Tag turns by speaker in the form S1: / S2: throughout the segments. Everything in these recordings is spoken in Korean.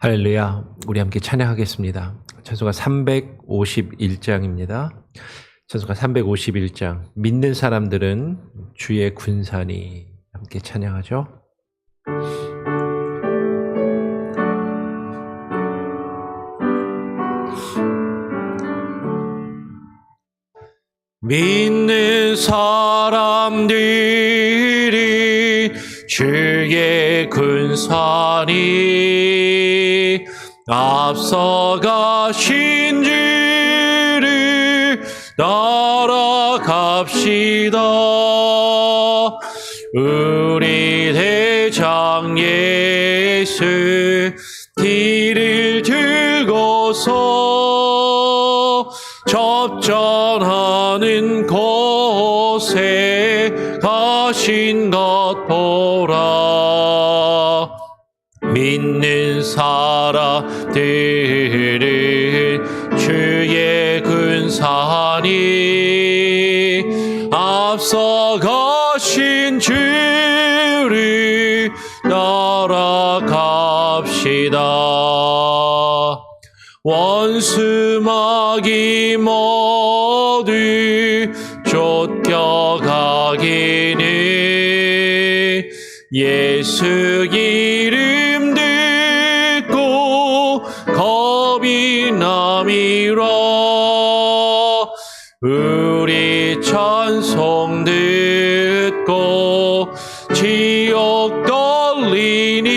S1: 할렐루야. 우리 함께 찬양하겠습니다. 찬송가 351장입니다. 찬송가 351장. 믿는 사람들은 주의 군사니. 함께 찬양하죠. 믿는 사람들이 주의 군사니 앞서가신 주를 따라갑시다. 우리 대장 예수 길을 들고서 접전하는 곳에 가신 것 보라. 믿는 사람들은 주의 군사니 앞서가신 주를 따라갑시다. 원수마귀 모두 쫓겨가기는 예수 이름 듣고 겁이 남이라. 우리 찬송 듣고 지옥 떨리니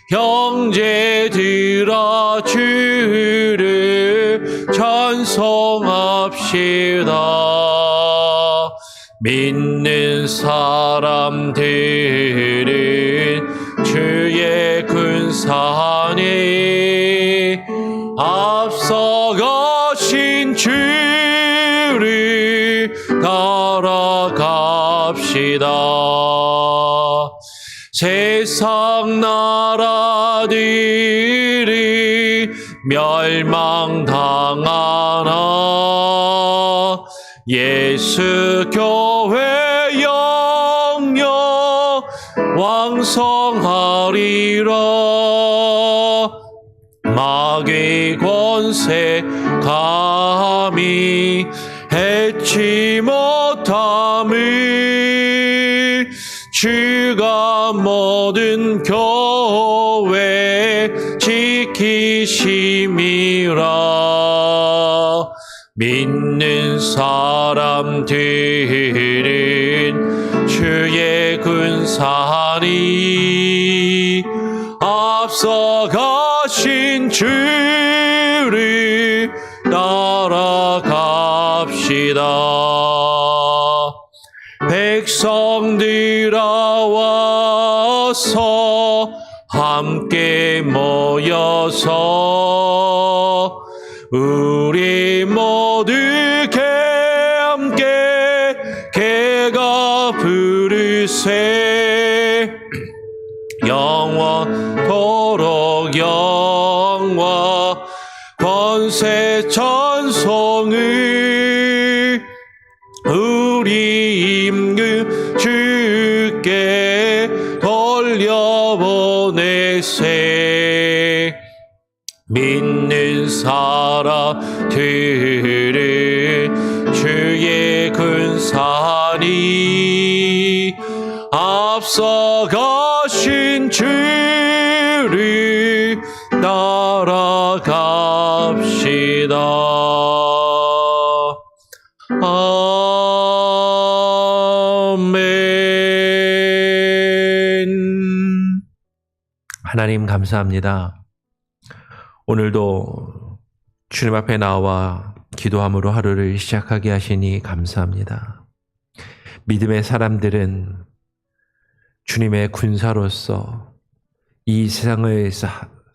S1: 형제들아 주를 찬송합시다. 믿는 사람들은 주의 군사니 앞서가신 주를 따라갑시다. 세상 나라들이 멸망당하나 예수 교회 영영 왕성하리라. 마귀 권세 감히 해치 못함을 주가 모든 교회 지키심이라. 믿는 사람들은 주의 군사니 앞서가신 주를 따라갑시다. 백성들아 와서 함께 모여서 우리 모두 함께 개가 부르세. 영원토록 영화 권세 찬송을 우리 임금 주께 돌려보내세. 믿는 사람들은 주의 군사니 앞서가신 주를 따라갑시다. 아멘. 하나님 감사합니다. 오늘도 주님 앞에 나와 기도함으로 하루를 시작하게 하시니 감사합니다. 믿음의 사람들은 주님의 군사로서 이 세상을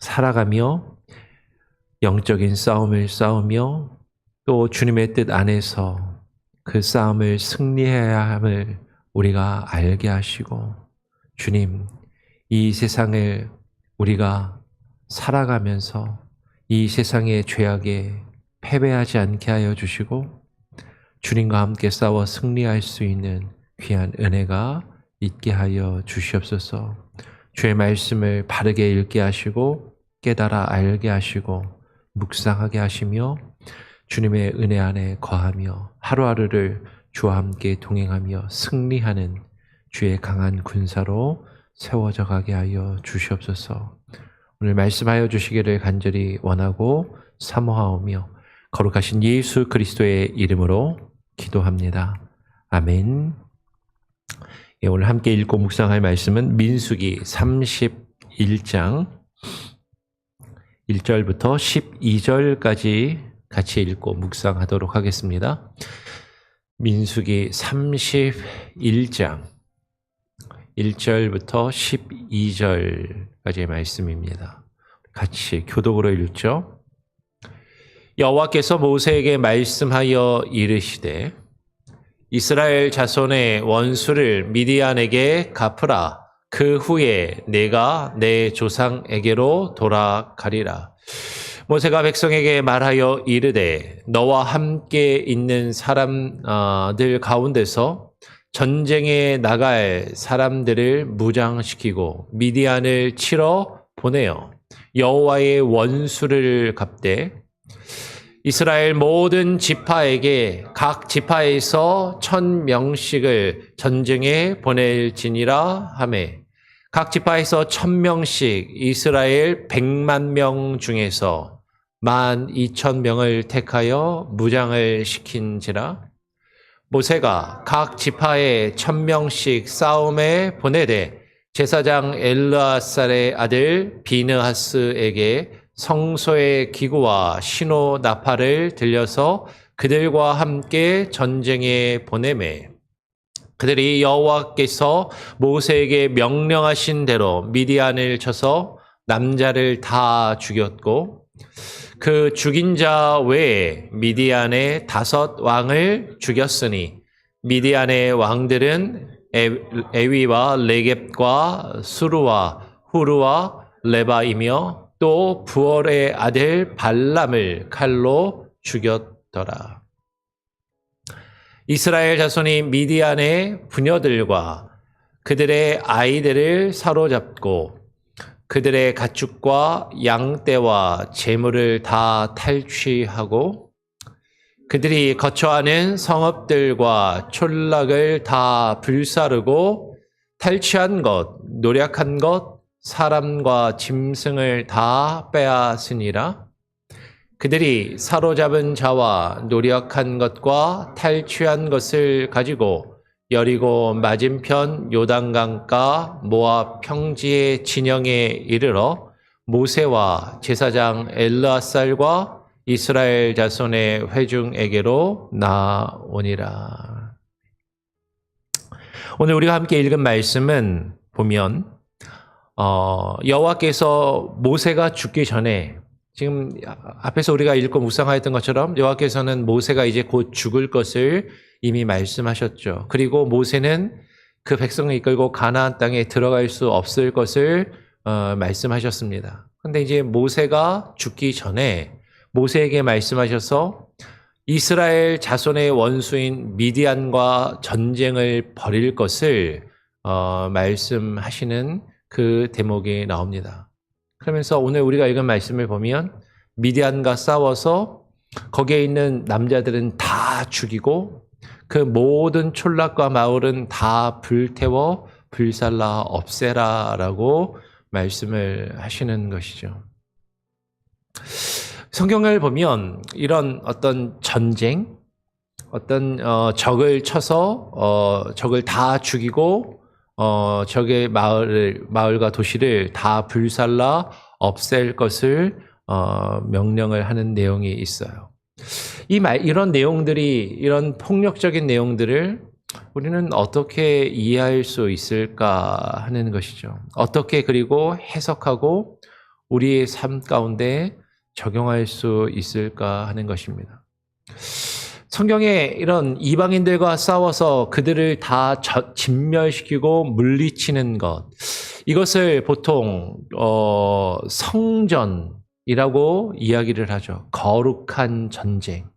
S1: 살아가며 영적인 싸움을 싸우며 또 주님의 뜻 안에서 그 싸움을 승리해야 함을 우리가 알게 하시고, 주님, 이 세상을 우리가 살아가면서 이 세상의 죄악에 패배하지 않게 하여 주시고 주님과 함께 싸워 승리할 수 있는 귀한 은혜가 있게 하여 주시옵소서. 주의 말씀을 바르게 읽게 하시고 깨달아 알게 하시고 묵상하게 하시며 주님의 은혜 안에 거하며 하루하루를 주와 함께 동행하며 승리하는 주의 강한 군사로 세워져 가게 하여 주시옵소서. 오늘 말씀하여 주시기를 간절히 원하고 사모하오며 거룩하신 예수 그리스도의 이름으로 기도합니다. 아멘. 오늘 함께 읽고 묵상할 말씀은 민수기 31장 1절부터 12절까지 같이 읽고 묵상하도록 하겠습니다. 민수기 31장 1절부터 12절까지의 말씀입니다. 같이 교독으로 읽죠. 여호와께서 모세에게 말씀하여 이르시되 이스라엘 자손의 원수를 미디안에게 갚으라. 그 후에 내가 내 조상에게로 돌아가리라. 모세가 백성에게 말하여 이르되 너와 함께 있는 사람들 가운데서 전쟁에 나갈 사람들을 무장시키고 미디안을 치러 보내어 여호와의 원수를 갚되 이스라엘 모든 지파에게 각 지파에서 1000명씩을 전쟁에 보낼지니라 하매 각 지파에서 1000명씩 이스라엘 100만 명 중에서 12,000명을 택하여 무장을 시킨지라. 모세가 각 지파에 1000명씩 싸움에 보내되 제사장 엘르아살의 아들 비느하스에게 성소의 기구와 신호 나팔을 들려서 그들과 함께 전쟁에 보내매 그들이 여호와께서 모세에게 명령하신 대로 미디안을 쳐서 남자를 다 죽였고 그 죽인 자 외에 미디안의 5 왕을 죽였으니 미디안의 왕들은 에위와 레겝과 수루와 후루와 레바이며 또 부월의 아들 발람을 칼로 죽였더라. 이스라엘 자손이 미디안의 부녀들과 그들의 아이들을 사로잡고 그들의 가축과 양떼와 재물을 다 탈취하고 그들이 거처하는 성읍들과 촌락을 다 불사르고 탈취한 것, 노략한 것, 사람과 짐승을 다 빼앗으니라. 그들이 사로잡은 자와 노력한 것과 탈취한 것을 가지고 여리고 맞은편 요단강가 모압 평지의 진영에 이르러 모세와 제사장 엘르아살과 이스라엘 자손의 회중에게로 나오니라. 오늘 우리가 함께 읽은 말씀은 보면 여호와께서 모세가 죽기 전에 지금 앞에서 우리가 읽고 묵상하였던 것처럼 여호와께서는 모세가 이제 곧 죽을 것을 이미 말씀하셨죠. 그리고 모세는 그 백성을 이끌고 가나안 땅에 들어갈 수 없을 것을 말씀하셨습니다. 그런데 이제 모세가 죽기 전에 모세에게 말씀하셔서 이스라엘 자손의 원수인 미디안과 전쟁을 벌일 것을 말씀하시는 그 대목이 나옵니다. 그러면서 오늘 우리가 읽은 말씀을 보면 미디안과 싸워서 거기에 있는 남자들은 다 죽이고 그 모든 촌락과 마을은 다 불태워 불살라 없애라라고 말씀을 하시는 것이죠. 성경을 보면 이런 어떤 전쟁, 어떤 적을 쳐서 적을 다 죽이고 적의 마을과 도시를 다 불살라 없앨 것을 명령을 하는 내용이 있어요. 이런 내용들이, 이런 폭력적인 내용들을 우리는 어떻게 이해할 수 있을까 하는 것이죠. 어떻게 그리고 해석하고 우리의 삶 가운데 적용할 수 있을까 하는 것입니다. 성경에 이런 이방인들과 싸워서 그들을 다 진멸시키고 물리치는 것, 이것을 보통 성전이라고 이야기를 하죠. 거룩한 전쟁.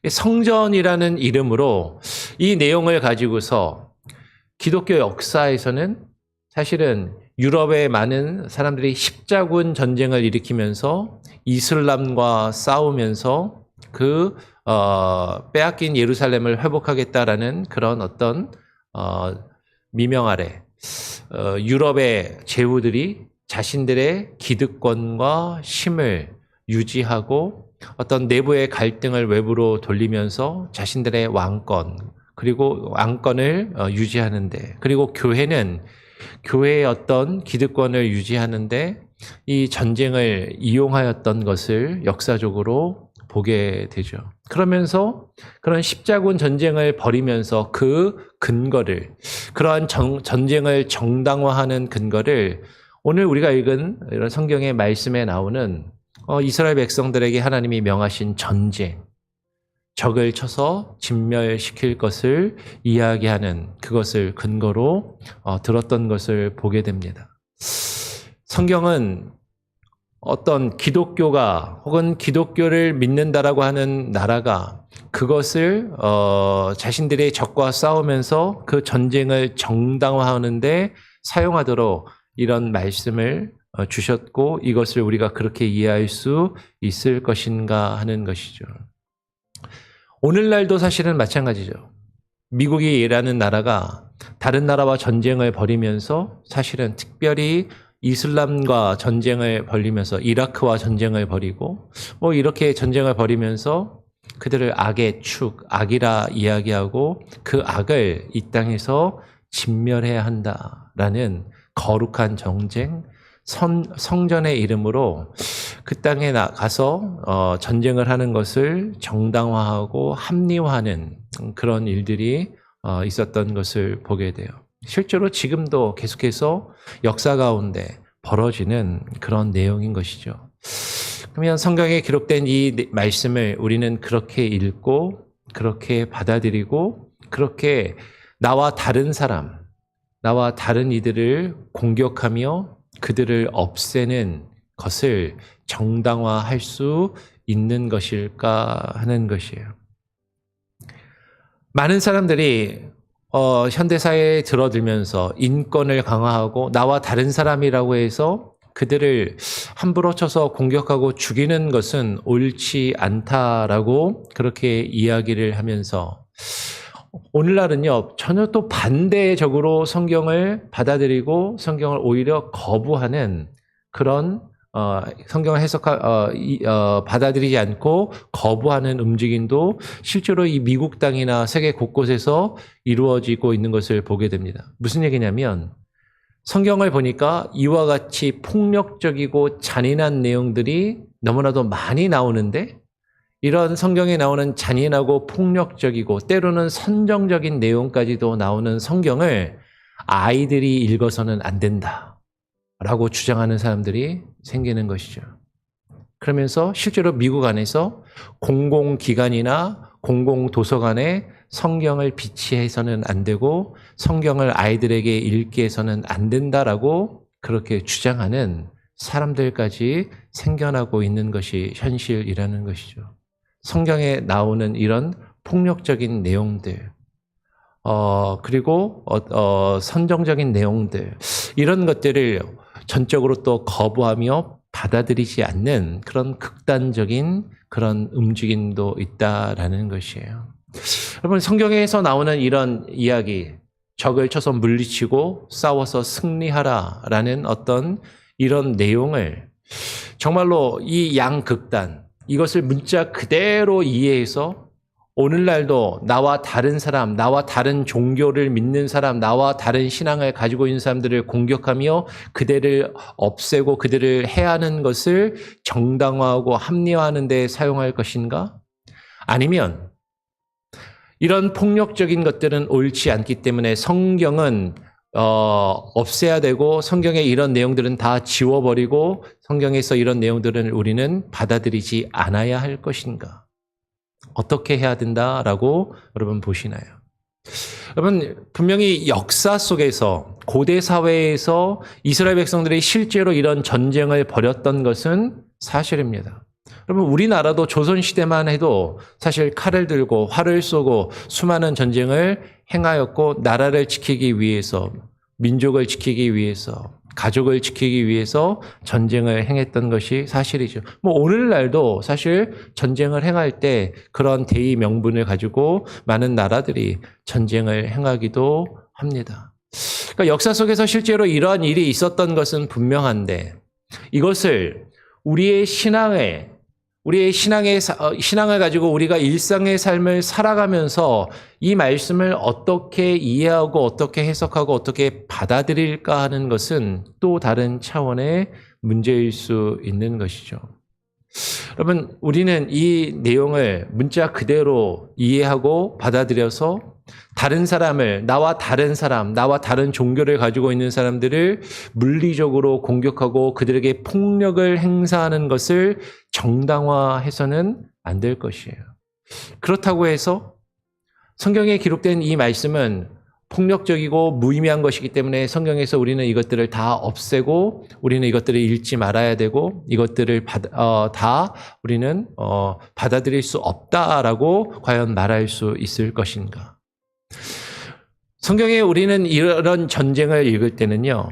S1: 성전이라는 이름으로 이 내용을 가지고서 기독교 역사에서는 사실은 유럽의 많은 사람들이 십자군 전쟁을 일으키면서 이슬람과 싸우면서 빼앗긴 예루살렘을 회복하겠다라는 그런 어떤 미명 아래 유럽의 제후들이 자신들의 기득권과 힘을 유지하고 어떤 내부의 갈등을 외부로 돌리면서 자신들의 왕권 그리고 왕권을 유지하는데, 그리고 교회는 교회의 어떤 기득권을 유지하는데 이 전쟁을 이용하였던 것을 역사적으로 보게 되죠. 그러면서 그런 십자군 전쟁을 벌이면서 그 근거를, 그러한 전쟁을 정당화하는 근거를 오늘 우리가 읽은 이런 성경의 말씀에 나오는 이스라엘 백성들에게 하나님이 명하신 전쟁, 적을 쳐서 진멸시킬 것을 이야기하는 그것을 근거로 들었던 것을 보게 됩니다. 성경은 어떤 기독교가 혹은 기독교를 믿는다라고 하는 나라가 그것을 자신들의 적과 싸우면서 그 전쟁을 정당화하는데 사용하도록 이런 말씀을 주셨고, 이것을 우리가 그렇게 이해할 수 있을 것인가 하는 것이죠. 오늘날도 사실은 마찬가지죠. 미국이라는 나라가 다른 나라와 전쟁을 벌이면서 사실은 특별히 이슬람과 전쟁을 벌이면서 이라크와 전쟁을 벌이고 이렇게 전쟁을 벌이면서 그들을 악의 축, 악이라 이야기하고 그 악을 이 땅에서 진멸해야 한다라는 거룩한 정쟁, 성전의 이름으로 그 땅에 나가서 전쟁을 하는 것을 정당화하고 합리화하는 그런 일들이 있었던 것을 보게 돼요. 실제로 지금도 계속해서 역사 가운데 벌어지는 그런 내용인 것이죠. 그러면 성경에 기록된 이 말씀을 우리는 그렇게 읽고 그렇게 받아들이고 그렇게 나와 다른 사람, 나와 다른 이들을 공격하며 그들을 없애는 것을 정당화할 수 있는 것일까 하는 것이에요. 많은 사람들이 현대사회에 들어들면서 인권을 강화하고 나와 다른 사람이라고 해서 그들을 함부로 쳐서 공격하고 죽이는 것은 옳지 않다라고 그렇게 이야기를 하면서 오늘날은요, 전혀 또 반대적으로 성경을 받아들이고 성경을 오히려 거부하는 그런 성경을 받아들이지 않고 거부하는 움직임도 실제로 이 미국 땅이나 세계 곳곳에서 이루어지고 있는 것을 보게 됩니다. 무슨 얘기냐면 성경을 보니까 이와 같이 폭력적이고 잔인한 내용들이 너무나도 많이 나오는데 이런 성경에 나오는 잔인하고 폭력적이고 때로는 선정적인 내용까지도 나오는 성경을 아이들이 읽어서는 안 된다라고 주장하는 사람들이 생기는 것이죠. 그러면서 실제로 미국 안에서 공공기관이나 공공도서관에 성경을 비치해서는 안 되고 성경을 아이들에게 읽게 해서는 안 된다라고 그렇게 주장하는 사람들까지 생겨나고 있는 것이 현실이라는 것이죠. 성경에 나오는 이런 폭력적인 내용들, 그리고 선정적인 내용들, 이런 것들을 전적으로 또 거부하며 받아들이지 않는 그런 극단적인 그런 움직임도 있다라는 것이에요. 여러분, 성경에서 나오는 이런 이야기, 적을 쳐서 물리치고 싸워서 승리하라라는 어떤 이런 내용을 정말로 이 양극단, 이것을 문자 그대로 이해해서 오늘날도 나와 다른 사람, 나와 다른 종교를 믿는 사람, 나와 다른 신앙을 가지고 있는 사람들을 공격하며 그들을 없애고 그들을 해하는 것을 정당화하고 합리화하는 데 사용할 것인가? 아니면 이런 폭력적인 것들은 옳지 않기 때문에 성경은 없애야 되고 성경의 이런 내용들은 다 지워버리고 성경에서 이런 내용들은 우리는 받아들이지 않아야 할 것인가? 어떻게 해야 된다라고 여러분 보시나요? 여러분, 분명히 역사 속에서 고대 사회에서 이스라엘 백성들이 실제로 이런 전쟁을 벌였던 것은 사실입니다. 여러분, 우리나라도 조선시대만 해도 사실 칼을 들고 활을 쏘고 수많은 전쟁을 행하였고 나라를 지키기 위해서, 민족을 지키기 위해서 가족을 지키기 위해서 전쟁을 행했던 것이 사실이죠. 뭐 오늘날도 사실 전쟁을 행할 때 그런 대의 명분을 가지고 많은 나라들이 전쟁을 행하기도 합니다. 그러니까 역사 속에서 실제로 이러한 일이 있었던 것은 분명한데 이것을 우리의 신앙을 가지고 우리가 일상의 삶을 살아가면서 이 말씀을 어떻게 이해하고 어떻게 해석하고 어떻게 받아들일까 하는 것은 또 다른 차원의 문제일 수 있는 것이죠. 여러분, 우리는 이 내용을 문자 그대로 이해하고 받아들여서 다른 사람을, 나와 다른 종교를 가지고 있는 사람들을 물리적으로 공격하고 그들에게 폭력을 행사하는 것을 정당화해서는 안 될 것이에요. 그렇다고 해서 성경에 기록된 이 말씀은 폭력적이고 무의미한 것이기 때문에 성경에서 우리는 이것들을 다 없애고 우리는 이것들을 읽지 말아야 되고 이것들을 다 우리는 받아들일 수 없다라고 과연 말할 수 있을 것인가? 성경에 우리는 이런 전쟁을 읽을 때는요,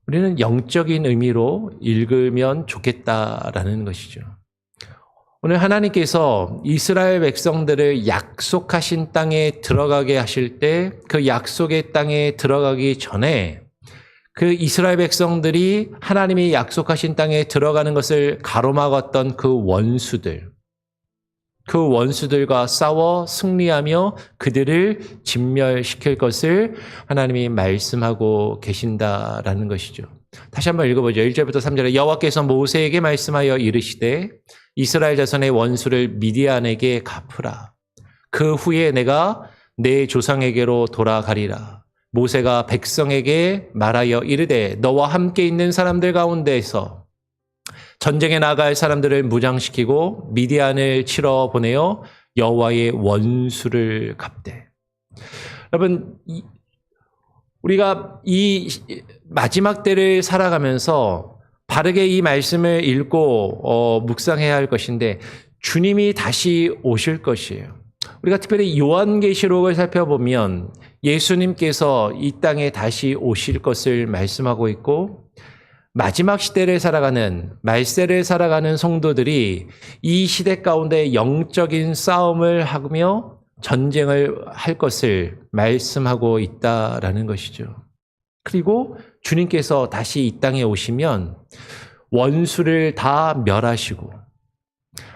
S1: 우리는 영적인 의미로 읽으면 좋겠다라는 것이죠. 오늘 하나님께서 이스라엘 백성들을 약속하신 땅에 들어가게 하실 때 그 약속의 땅에 들어가기 전에 그 이스라엘 백성들이 하나님이 약속하신 땅에 들어가는 것을 가로막았던 그 원수들과 싸워 승리하며 그들을 진멸시킬 것을 하나님이 말씀하고 계신다라는 것이죠. 다시 한번 읽어보죠. 1절부터 3절에 여호와께서 모세에게 말씀하여 이르시되 이스라엘 자손의 원수를 미디안에게 갚으라. 그 후에 내가 내 조상에게로 돌아가리라. 모세가 백성에게 말하여 이르되 너와 함께 있는 사람들 가운데에서 전쟁에 나갈 사람들을 무장시키고 미디안을 치러 보내어 여호와의 원수를 갚되. 여러분, 우리가 이 마지막 때를 살아가면서 바르게 이 말씀을 읽고 묵상해야 할 것인데 주님이 다시 오실 것이에요. 우리가 특별히 요한계시록을 살펴보면 예수님께서 이 땅에 다시 오실 것을 말씀하고 있고 마지막 시대를 살아가는 말세를 살아가는 성도들이 이 시대 가운데 영적인 싸움을 하며 전쟁을 할 것을 말씀하고 있다라는 것이죠. 그리고 주님께서 다시 이 땅에 오시면 원수를 다 멸하시고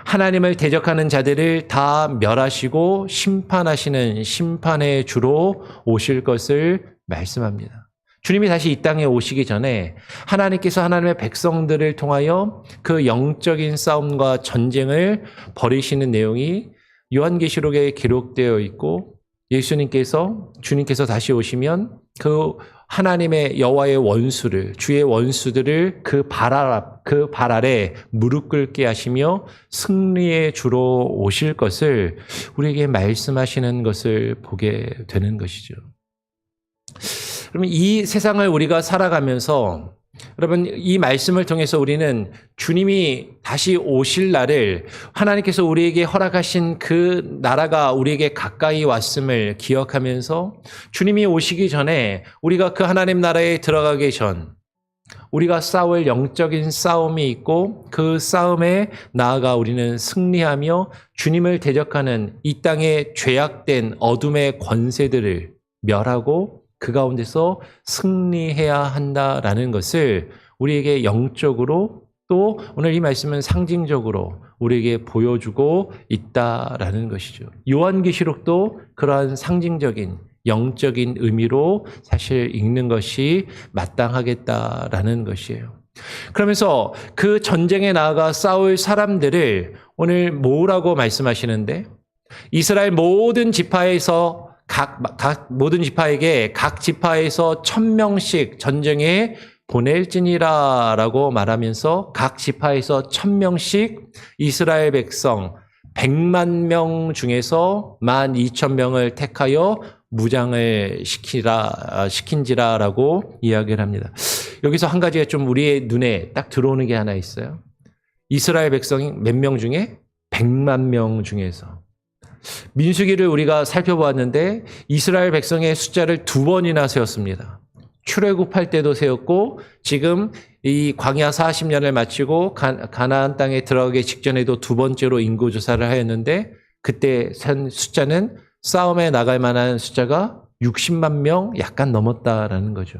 S1: 하나님을 대적하는 자들을 다 멸하시고 심판하시는 심판의 주로 오실 것을 말씀합니다. 주님이 다시 이 땅에 오시기 전에 하나님께서 하나님의 백성들을 통하여 그 영적인 싸움과 전쟁을 벌이시는 내용이 요한계시록에 기록되어 있고 주님께서 다시 오시면 그 하나님의 여호와의 원수를, 주의 원수들을 그 발 아래 무릎 꿇게 하시며 승리의 주로 오실 것을 우리에게 말씀하시는 것을 보게 되는 것이죠. 그러면 이 세상을 우리가 살아가면서 여러분 이 말씀을 통해서 우리는 주님이 다시 오실 날을 하나님께서 우리에게 허락하신 그 나라가 우리에게 가까이 왔음을 기억하면서 주님이 오시기 전에 우리가 그 하나님 나라에 들어가기 전 우리가 싸울 영적인 싸움이 있고 그 싸움에 나아가 우리는 승리하며 주님을 대적하는 이 땅의 죄악된 어둠의 권세들을 멸하고 그 가운데서 승리해야 한다라는 것을 우리에게 영적으로 또 오늘 이 말씀은 상징적으로 우리에게 보여주고 있다라는 것이죠. 요한계시록도 그러한 상징적인 영적인 의미로 사실 읽는 것이 마땅하겠다라는 것이에요. 그러면서 그 전쟁에 나아가 싸울 사람들을 오늘 뭐라고 말씀하시는데 이스라엘 모든 지파에서 모든 지파에게 각 지파에서 1000명씩 전쟁에 보낼지니라 라고 말하면서 각 지파에서 1000명씩 이스라엘 백성 100만 명 중에서 12,000명을 택하여 무장을 시킨지라 라고 이야기를 합니다. 여기서 한 가지가 좀 우리의 눈에 딱 들어오는 게 하나 있어요. 이스라엘 백성이 몇 명 중에? 100만 명 중에서. 민수기를 우리가 살펴보았는데 이스라엘 백성의 숫자를 2번이나 세웠습니다. 출애굽할 때도 세웠고 지금 이 광야 40년을 마치고 가나안 땅에 들어가기 직전에도 두 번째로 인구조사를 하였는데 그때 산 숫자는 싸움에 나갈 만한 숫자가 60만 명 약간 넘었다라는 거죠.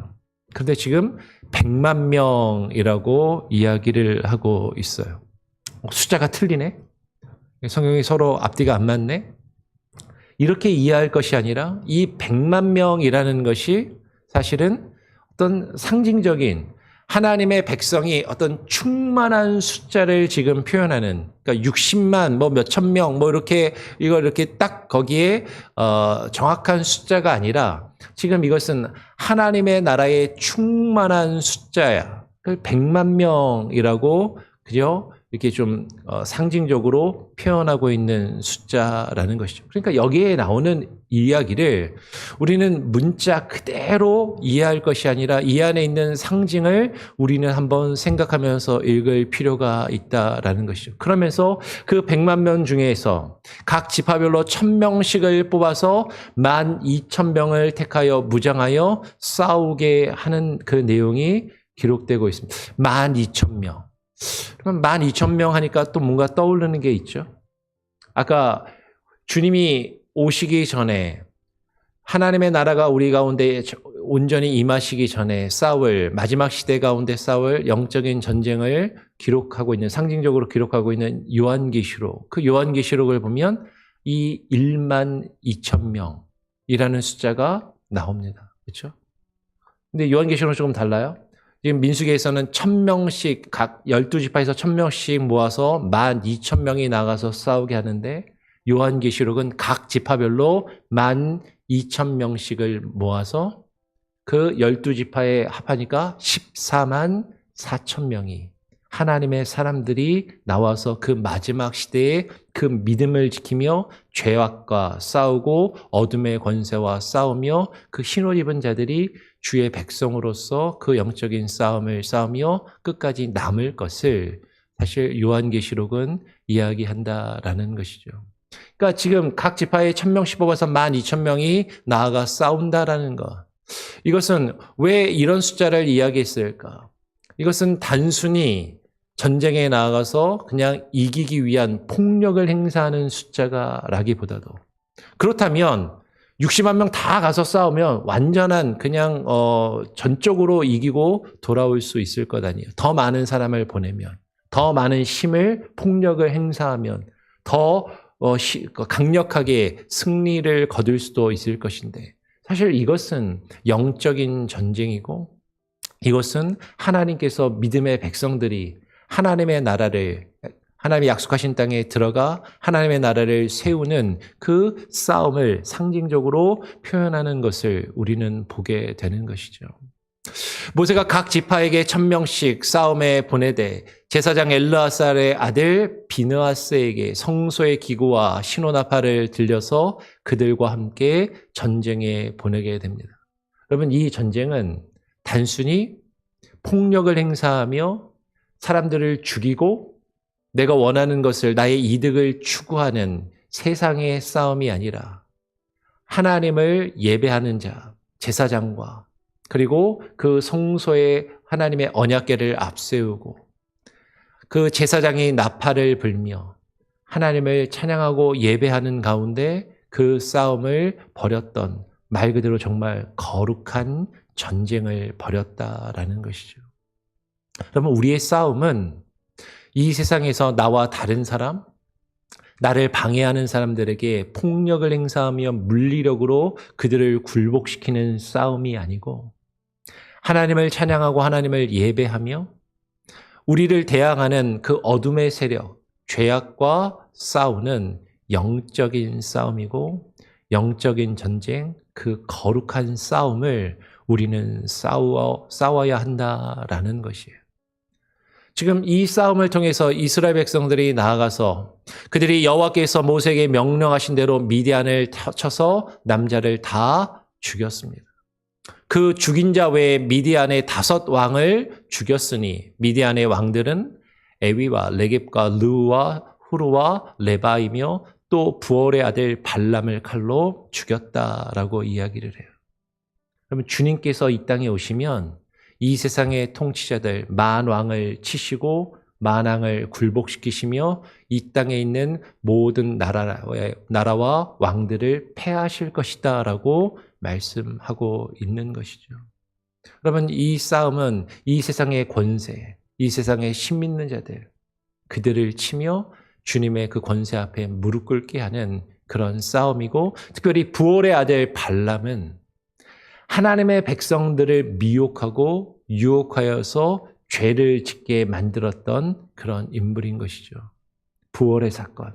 S1: 그런데 지금 100만 명이라고 이야기를 하고 있어요. 숫자가 틀리네? 성경이 서로 앞뒤가 안 맞네? 이렇게 이해할 것이 아니라 이 100만 명이라는 것이 사실은 어떤 상징적인 하나님의 백성이 어떤 충만한 숫자를 지금 표현하는, 그러니까 60만, 뭐 몇천 명, 뭐 이렇게, 이걸 이렇게 딱 거기에, 정확한 숫자가 아니라 지금 이것은 하나님의 나라의 충만한 숫자야. 그 100만 명이라고, 그죠? 이렇게 좀 상징적으로 표현하고 있는 숫자라는 것이죠. 그러니까 여기에 나오는 이야기를 우리는 문자 그대로 이해할 것이 아니라 이 안에 있는 상징을 우리는 한번 생각하면서 읽을 필요가 있다라는 것이죠. 그러면서 그 100만 명 중에서 각 지파별로 1000명씩을 뽑아서 12,000명을 택하여 무장하여 싸우게 하는 그 내용이 기록되고 있습니다. 12,000명. 그럼 12,000명 하니까 또 뭔가 떠오르는 게 있죠. 아까 주님이 오시기 전에 하나님의 나라가 우리 가운데 온전히 임하시기 전에 싸울, 마지막 시대 가운데 싸울 영적인 전쟁을 기록하고 있는, 상징적으로 기록하고 있는 요한계시록. 그 요한계시록을 보면 이 12,000명이라는 숫자가 나옵니다. 그렇죠? 근데 요한계시록은 조금 달라요. 지금 민수기에서는 1000명씩 각 12지파에서 1000명씩 모아서 12,000명이 나가서 싸우게 하는데 요한계시록은 각 지파별로 12,000명씩을 모아서 그 12지파에 합하니까 14만 4천명이 하나님의 사람들이 나와서 그 마지막 시대에 그 믿음을 지키며 죄악과 싸우고 어둠의 권세와 싸우며 그 흰옷 입은 자들이 주의 백성으로서 그 영적인 싸움을 싸우며 끝까지 남을 것을 사실 요한계시록은 이야기한다라는 것이죠. 그러니까 지금 각 지파에 1000명씩 뽑아서 12,000명이 나아가 싸운다라는 것. 이것은 왜 이런 숫자를 이야기했을까? 이것은 단순히 전쟁에 나아가서 그냥 이기기 위한 폭력을 행사하는 숫자가 라기보다도, 그렇다면 60만 명 다 가서 싸우면 완전한 그냥 전적으로 이기고 돌아올 수 있을 것 아니에요. 더 많은 사람을 보내면, 더 많은 힘을, 폭력을 행사하면 더 강력하게 승리를 거둘 수도 있을 것인데, 사실 이것은 영적인 전쟁이고 이것은 하나님께서 믿음의 백성들이 하나님의 나라를, 하나님의 약속하신 땅에 들어가 하나님의 나라를 세우는 그 싸움을 상징적으로 표현하는 것을 우리는 보게 되는 것이죠. 모세가 각 지파에게 1000명씩 싸움에 보내되 제사장 엘르아살의 아들 비느하스에게 성소의 기구와 신호나팔을 들려서 그들과 함께 전쟁에 보내게 됩니다. 여러분, 이 전쟁은 단순히 폭력을 행사하며 사람들을 죽이고 내가 원하는 것을, 나의 이득을 추구하는 세상의 싸움이 아니라 하나님을 예배하는 자, 제사장과 그리고 그 성소에 하나님의 언약궤를 앞세우고 그 제사장이 나팔을 불며 하나님을 찬양하고 예배하는 가운데 그 싸움을 벌였던, 말 그대로 정말 거룩한 전쟁을 벌였다라는 것이죠. 그러면 우리의 싸움은 이 세상에서 나와 다른 사람, 나를 방해하는 사람들에게 폭력을 행사하며 물리력으로 그들을 굴복시키는 싸움이 아니고 하나님을 찬양하고 하나님을 예배하며 우리를 대항하는 그 어둠의 세력, 죄악과 싸우는 영적인 싸움이고 영적인 전쟁, 그 거룩한 싸움을 우리는 싸워야 한다라는 것이에요. 지금 이 싸움을 통해서 이스라엘 백성들이 나아가서 그들이 여호와께서 모세에게 명령하신 대로 미디안을 쳐서 남자를 다 죽였습니다. 그 죽인 자 외에 미디안의 5 왕을 죽였으니 미디안의 왕들은 에위와 레겝과 르우와 후르와 레바이며 또 부올의 아들 발람을 칼로 죽였다라고 이야기를 해요. 그러면 주님께서 이 땅에 오시면 이 세상의 통치자들 만왕을 치시고 만왕을 굴복시키시며 이 땅에 있는 모든 나라와 왕들을 패하실 것이다 라고 말씀하고 있는 것이죠. 그러면 이 싸움은 이 세상의 권세, 이 세상의 신 믿는 자들, 그들을 치며 주님의 그 권세 앞에 무릎 꿇게 하는 그런 싸움이고, 특별히 부올의 아들 발람은 하나님의 백성들을 미혹하고 유혹하여서 죄를 짓게 만들었던 그런 인물인 것이죠. 부올의 사건.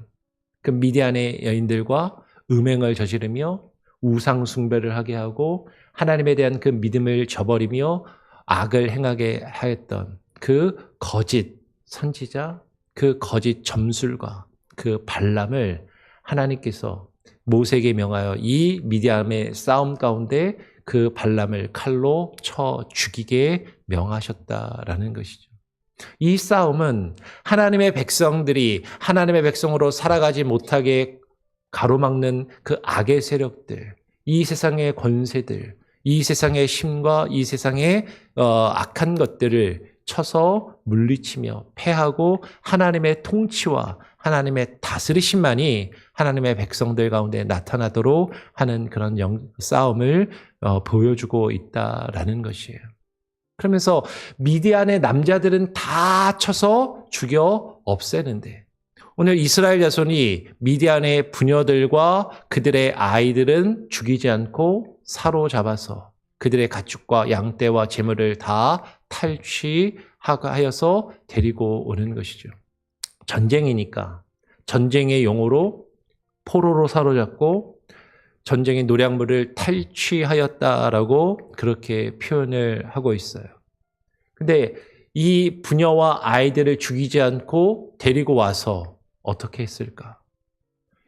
S1: 그 미디안의 여인들과 음행을 저지르며 우상 숭배를 하게 하고 하나님에 대한 그 믿음을 저버리며 악을 행하게 하였던 그 거짓 선지자, 그 거짓 점술가, 그 발람을 하나님께서 모세에게 명하여 이 미디안의 싸움 가운데 그 발람을 칼로 쳐 죽이게 명하셨다라는 것이죠. 이 싸움은 하나님의 백성들이 하나님의 백성으로 살아가지 못하게 가로막는 그 악의 세력들, 이 세상의 권세들, 이 세상의 힘과 이 세상의 악한 것들을 쳐서 물리치며 패하고 하나님의 통치와 하나님의 다스리심만이 하나님의 백성들 가운데 나타나도록 하는 그런 싸움을 보여주고 있다라는 것이에요. 그러면서 미디안의 남자들은 다 쳐서 죽여 없애는데 오늘 이스라엘 자손이 미디안의 부녀들과 그들의 아이들은 죽이지 않고 사로잡아서 그들의 가축과 양떼와 재물을 다 탈취하여서 데리고 오는 것이죠. 전쟁이니까 전쟁의 용어로 포로로 사로잡고 전쟁의 노략물을 탈취하였다라고 그렇게 표현을 하고 있어요. 근데 이 부녀와 아이들을 죽이지 않고 데리고 와서 어떻게 했을까?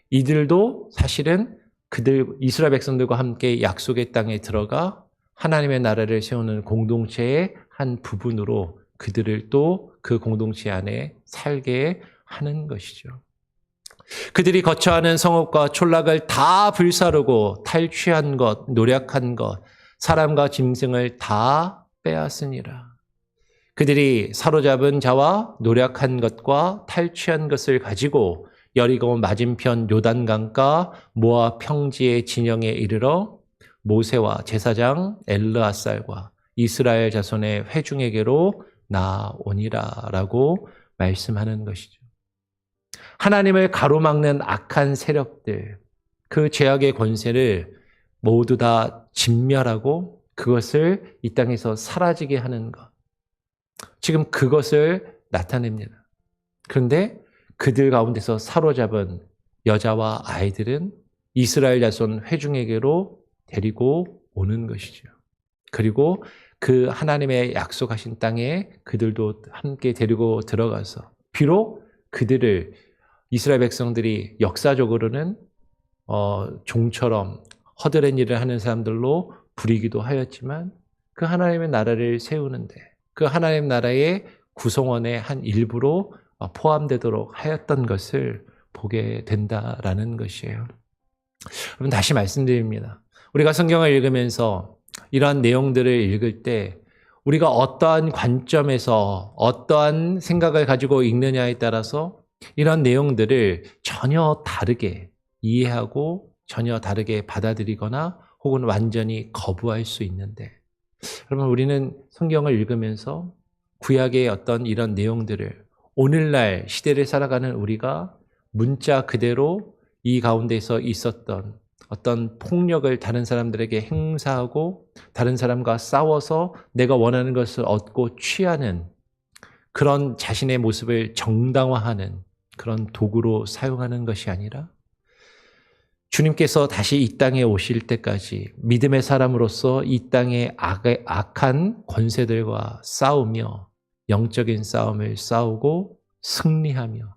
S1: 이들도 사실은 그들 이스라엘 백성들과 함께 약속의 땅에 들어가 하나님의 나라를 세우는 공동체의 한 부분으로 그들을 또 그 공동체 안에 살게 하는 것이죠. 그들이 거처하는 성읍과 촌락을 다 불사르고 탈취한 것, 노략한 것, 사람과 짐승을 다 빼앗으니라. 그들이 사로잡은 자와 노략한 것과 탈취한 것을 가지고 여리고 맞은편 요단강가 모압 평지의 진영에 이르러 모세와 제사장 엘르아살과 이스라엘 자손의 회중에게로 나오니라라고 말씀하는 것이죠. 하나님을 가로막는 악한 세력들, 그 죄악의 권세를 모두 다 진멸하고 그것을 이 땅에서 사라지게 하는 것. 지금 그것을 나타냅니다. 그런데 그들 가운데서 사로잡은 여자와 아이들은 이스라엘 자손 회중에게로 데리고 오는 것이죠. 그리고 그 하나님의 약속하신 땅에 그들도 함께 데리고 들어가서 비록 그들을 이스라엘 백성들이 역사적으로는 종처럼 허드렛 일을 하는 사람들로 부리기도 하였지만 그 하나님의 나라를 세우는데 그 하나님 나라의 구성원의 한 일부로 포함되도록 하였던 것을 보게 된다라는 것이에요. 여러분 다시 말씀드립니다. 우리가 성경을 읽으면서 이러한 내용들을 읽을 때 우리가 어떠한 관점에서 어떠한 생각을 가지고 읽느냐에 따라서 이런 내용들을 전혀 다르게 이해하고 전혀 다르게 받아들이거나 혹은 완전히 거부할 수 있는데 여러분 우리는 성경을 읽으면서 구약의 어떤 이런 내용들을 오늘날 시대를 살아가는 우리가 문자 그대로 이 가운데서 있었던 어떤 폭력을 다른 사람들에게 행사하고 다른 사람과 싸워서 내가 원하는 것을 얻고 취하는 그런 자신의 모습을 정당화하는 그런 도구로 사용하는 것이 아니라 주님께서 다시 이 땅에 오실 때까지 믿음의 사람으로서 이 땅의 악한 권세들과 싸우며 영적인 싸움을 싸우고 승리하며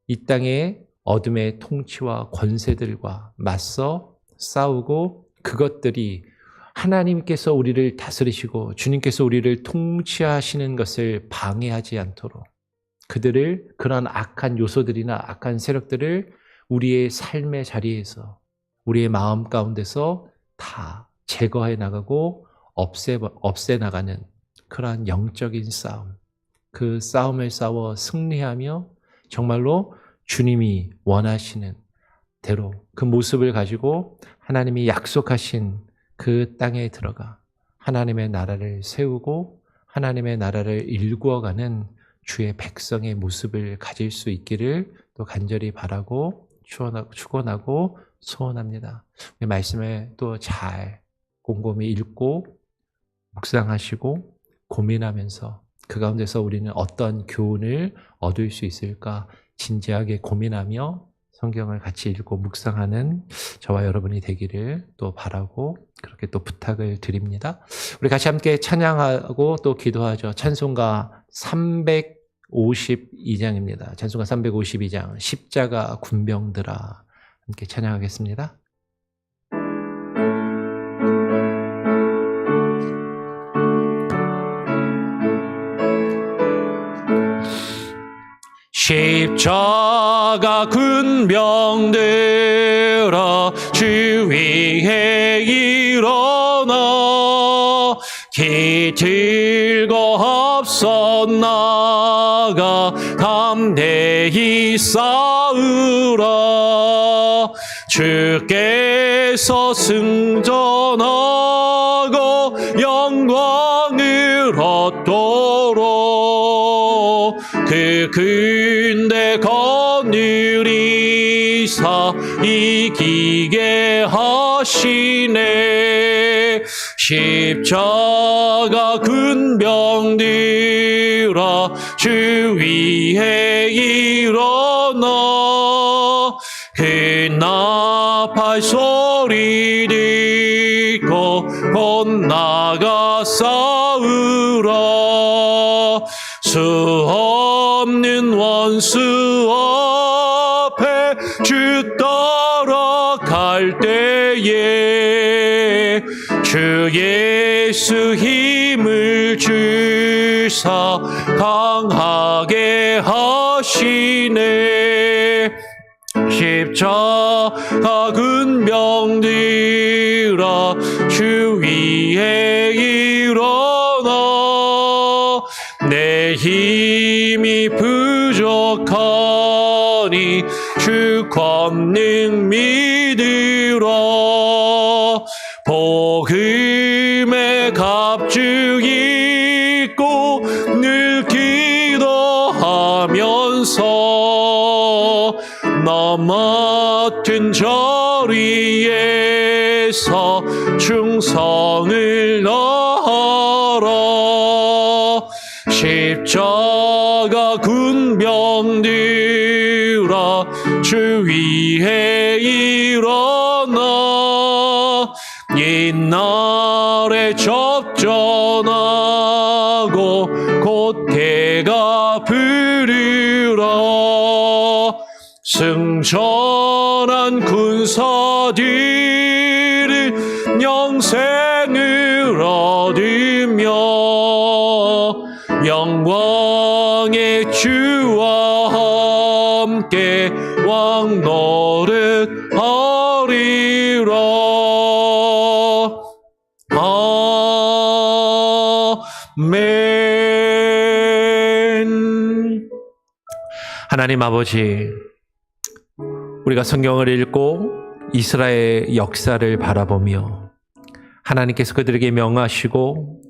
S1: 이 땅의 어둠의 통치와 권세들과 맞서 싸우고 그것들이 하나님께서 우리를 다스리시고 주님께서 우리를 통치하시는 것을 방해하지 않도록 그들을 그런 악한 요소들이나 악한 세력들을 우리의 삶의 자리에서 우리의 마음 가운데서 다 제거해 나가고 없애 나가는 그러한 영적인 싸움, 그 싸움을 싸워 승리하며 정말로 주님이 원하시는 대로 그 모습을 가지고 하나님이 약속하신 그 땅에 들어가 하나님의 나라를 세우고 하나님의 나라를 일구어가는 주의 백성의 모습을 가질 수 있기를 또 간절히 바라고 축원하고 소원합니다. 말씀을 또 잘 곰곰이 읽고 묵상하시고 고민하면서 그 가운데서 우리는 어떤 교훈을 얻을 수 있을까 진지하게 고민하며 성경을 같이 읽고 묵상하는 저와 여러분이 되기를 또 바라고 그렇게 또 부탁을 드립니다. 우리 같이 함께 찬양하고 또 기도하죠. 찬송가 352장입니다. 찬송가 352장 십자가 군병들아 함께 찬양하겠습니다. 십자가 군병들아 주 위에 일어나 깃들고 앞서 나가 담대히 싸우라. 주께서 승전하고 영광을 얻도록 그 군대 거느리사 이기게 하시네. 십자가 군병들아 주 위에 일어나 그 나팔 소리 듣고 곧 나가 싸우라. 수 없는 원수 앞에 주 따라갈 때에 주 예수 힘을 주사 강하게 하시네. 십자가 군병들아 주 위에 일어나 내 힘이 부족하니 주 권능 믿으라. 복음의 갑주 입고 늘 기도하면서 나 맡은 자리에서 충성을 다하라. 십자가 군병들아 주 위에 일어나 옛날에 접전하고 곧 개가 부르라. 승천한 군사들은 영생을 얻으며 영광의 주와 함께 왕 노릇하리라. 아멘. 하나님 아버지, 우리가 성경을 읽고 이스라엘 역사를 바라보며 하나님께서 그들에게 명하시고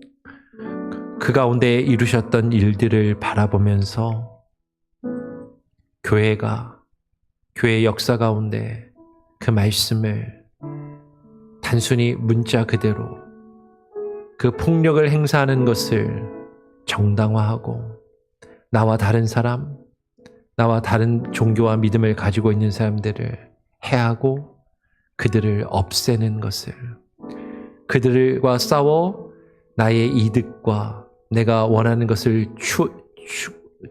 S1: 그 가운데 이루셨던 일들을 바라보면서 교회의 역사 가운데 그 말씀을 단순히 문자 그대로 그 폭력을 행사하는 것을 정당화하고 나와 다른 사람, 나와 다른 종교와 믿음을 가지고 있는 사람들을 해하고 그들을 없애는 것을, 그들과 싸워 나의 이득과 내가 원하는 것을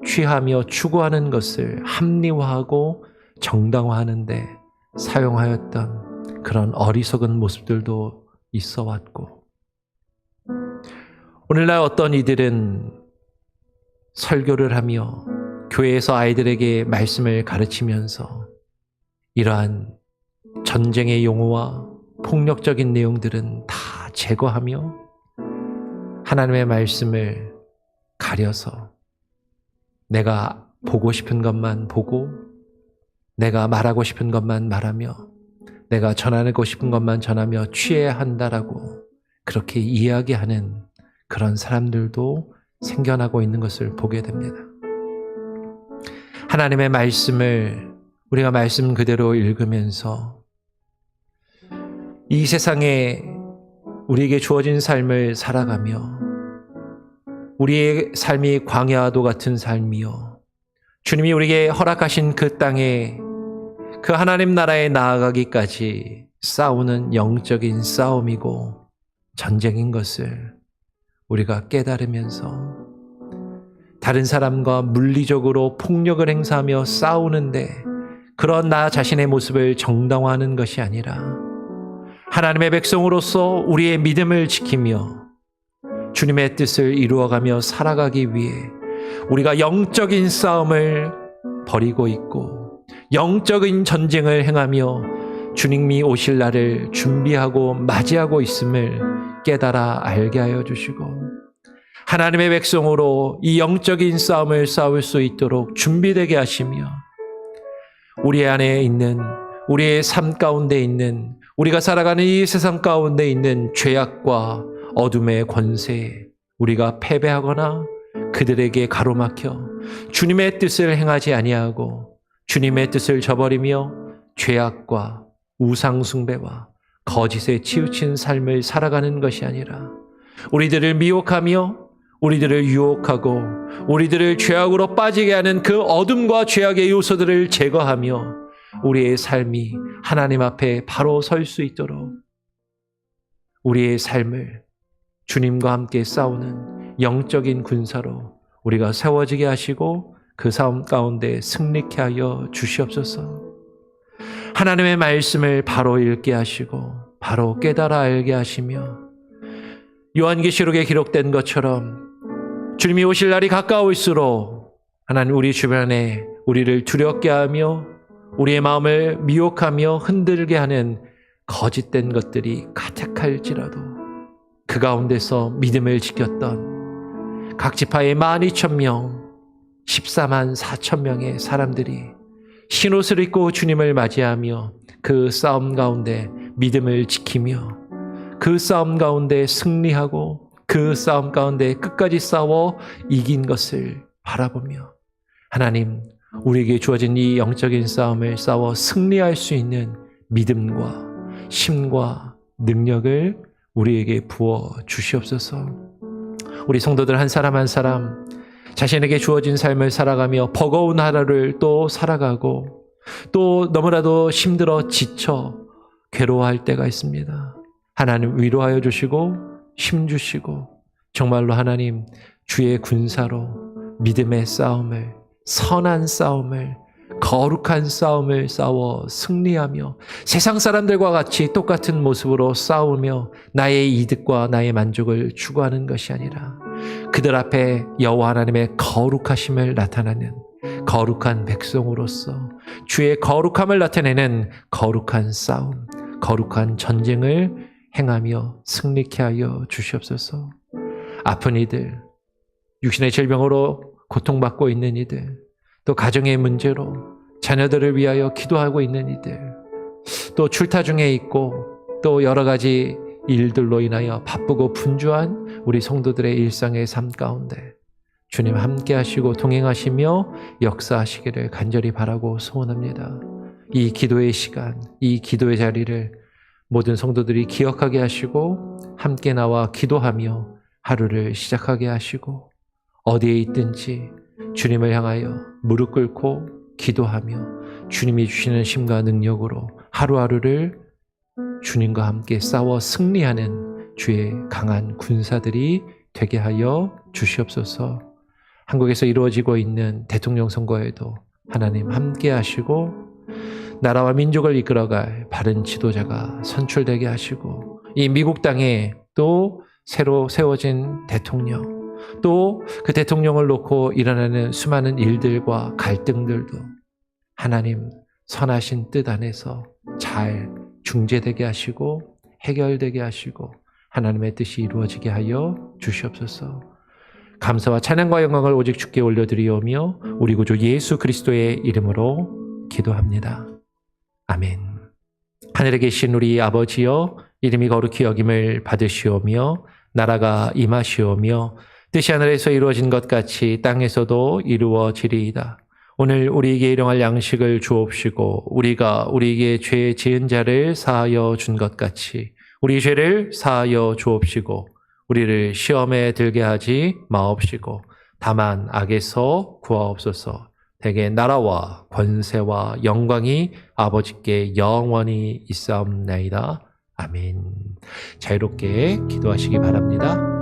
S1: 취하며 추구하는 것을 합리화하고 정당화하는데 사용하였던 그런 어리석은 모습들도 있어 왔고, 오늘날 어떤 이들은 설교를 하며 교회에서 아이들에게 말씀을 가르치면서 이러한 전쟁의 용어와 폭력적인 내용들은 다 제거하며 하나님의 말씀을 가려서 내가 보고 싶은 것만 보고 내가 말하고 싶은 것만 말하며 내가 전하고 싶은 것만 전하며 취해야 한다라고 그렇게 이야기하는 그런 사람들도 생겨나고 있는 것을 보게 됩니다. 하나님의 말씀을 우리가 말씀 그대로 읽으면서 이 세상에 우리에게 주어진 삶을 살아가며 우리의 삶이 광야도 같은 삶이요 주님이 우리에게 허락하신 그 땅에 그 하나님 나라에 나아가기까지 싸우는 영적인 싸움이고 전쟁인 것을 우리가 깨달으면서 다른 사람과 물리적으로 폭력을 행사하며 싸우는데 그런 나 자신의 모습을 정당화하는 것이 아니라 하나님의 백성으로서 우리의 믿음을 지키며 주님의 뜻을 이루어가며 살아가기 위해 우리가 영적인 싸움을 벌이고 있고 영적인 전쟁을 행하며 주님이 오실 날을 준비하고 맞이하고 있음을 깨달아 알게 하여 주시고 하나님의 백성으로 이 영적인 싸움을 싸울 수 있도록 준비되게 하시며 우리 안에 있는 우리의 삶 가운데 있는 우리가 살아가는 이 세상 가운데 있는 죄악과 어둠의 권세에 우리가 패배하거나 그들에게 가로막혀 주님의 뜻을 행하지 아니하고 주님의 뜻을 저버리며 죄악과 우상 숭배와 거짓에 치우친 삶을 살아가는 것이 아니라 우리들을 미혹하며 우리들을 유혹하고 우리들을 죄악으로 빠지게 하는 그 어둠과 죄악의 요소들을 제거하며 우리의 삶이 하나님 앞에 바로 설 수 있도록 우리의 삶을 주님과 함께 싸우는 영적인 군사로 우리가 세워지게 하시고 그 싸움 가운데 승리케 하여 주시옵소서. 하나님의 말씀을 바로 읽게 하시고 바로 깨달아 알게 하시며 요한계시록에 기록된 것처럼 주님이 오실 날이 가까울수록 하나님 우리 주변에 우리를 두렵게 하며 우리의 마음을 미혹하며 흔들게 하는 거짓된 것들이 가득할지라도 그 가운데서 믿음을 지켰던 각 지파의 12,000명 14만 4천 명의 사람들이 흰옷을 입고 주님을 맞이하며 그 싸움 가운데 믿음을 지키며 그 싸움 가운데 승리하고 그 싸움 가운데 끝까지 싸워 이긴 것을 바라보며 하나님 우리에게 주어진 이 영적인 싸움을 싸워 승리할 수 있는 믿음과 힘과 능력을 우리에게 부어 주시옵소서. 우리 성도들 한 사람 한 사람 자신에게 주어진 삶을 살아가며 버거운 하루를 또 살아가고 또 너무나도 힘들어 지쳐 괴로워할 때가 있습니다. 하나님 위로하여 주시고 힘 주시고 정말로 하나님 주의 군사로 믿음의 싸움을 선한 싸움을 거룩한 싸움을 싸워 승리하며 세상 사람들과 같이 똑같은 모습으로 싸우며 나의 이득과 나의 만족을 추구하는 것이 아니라 그들 앞에 여호와 하나님의 거룩하심을 나타내는 거룩한 백성으로서 주의 거룩함을 나타내는 거룩한 싸움, 거룩한 전쟁을 행하며 승리케 하여 주시옵소서. 아픈 이들, 육신의 질병으로 고통받고 있는 이들, 또 가정의 문제로 자녀들을 위하여 기도하고 있는 이들, 또 출타 중에 있고 또 여러 가지 일들로 인하여 바쁘고 분주한 우리 성도들의 일상의 삶 가운데 주님 함께 하시고 동행하시며 역사하시기를 간절히 바라고 소원합니다. 이 기도의 시간, 이 기도의 자리를 모든 성도들이 기억하게 하시고 함께 나와 기도하며 하루를 시작하게 하시고 어디에 있든지 주님을 향하여 무릎 꿇고 기도하며 주님이 주시는 힘과 능력으로 하루하루를 주님과 함께 싸워 승리하는 주의 강한 군사들이 되게 하여 주시옵소서. 한국에서 이루어지고 있는 대통령 선거에도 하나님 함께 하시고 나라와 민족을 이끌어갈 바른 지도자가 선출되게 하시고 이 미국 땅에 또 새로 세워진 대통령 또 그 대통령을 놓고 일어나는 수많은 일들과 갈등들도 하나님 선하신 뜻 안에서 잘 중재되게 하시고 해결되게 하시고 하나님의 뜻이 이루어지게 하여 주시옵소서. 감사와 찬양과 영광을 오직 주께 올려드리오며 우리 구주 예수 그리스도의 이름으로 기도합니다. 아멘. 하늘에 계신 우리 아버지여, 이름이 거룩히 여김을 받으시오며 나라가 임하시오며 뜻이 하늘에서 이루어진 것 같이 땅에서도 이루어지리이다. 오늘 우리에게 일용할 양식을 주옵시고 우리가 우리에게 죄 지은 자를 사하여 준 것 같이 우리 죄를 사하여 주옵시고 우리를 시험에 들게 하지 마옵시고 다만 악에서 구하옵소서. 대개 나라와 권세와 영광이 아버지께 영원히 있사옵나이다. 아멘. 자유롭게 기도하시기 바랍니다.